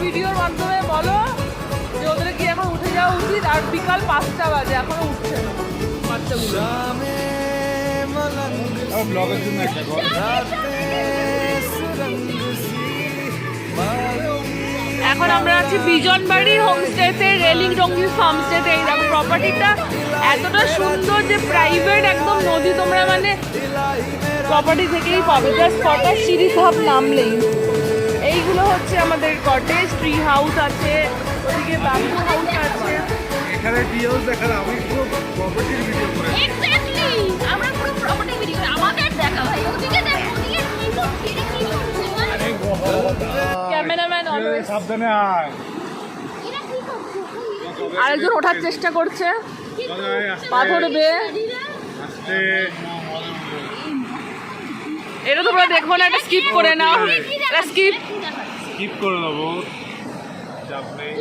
ভিডিওর মাধ্যমে বলো যে ওদের কি এখন উঠে যাওয়া উচিত? আর বিকাল 5টা বাজে এখনো উঠছে না বাচ্চাগুলো। ব্লগের জন্য একটা এখন আমরা আছি বিজনবাড়ি হোমস্টেতে, রেলিং রঙ্গিল ফার্মস্টেতে। এই দেখো প্রপার্টিটা এতটা সুন্দর যে প্রাইভেট একদম নদী, তোমরা মানে প্রপার্টি থেকেই পাবে। জাস্ট কটা সিঁড়ি ধাপ নামলেই। এইগুলো হচ্ছে আমাদের কটেজ, ট্রি হাউস আছে, ওদিকে ব্যাম্বু হাউস আছে। এখানে টি হাউস দেখার আমি পুরো প্রপার্টির ভিডিও করে এক্স্যাক্টলি, আমরা পুরো প্রপার্টি ভিডিও করে আমাদের দেখা ভাই। ওদিকে দেখো, ওদিকে কি করছে, এটা কি করছে? Cameraman always. সাবধানে আয়। এরা কি করছে? আরেকজন ওঠার চেষ্টা করছে কি করছে? পাথর বেয়ে। আস্তে এটা তোমরা দেখবো না, এটা স্কিপ করে নাও, এটা স্কিপ। স্কিপ করে দেবো, চাপ নেই।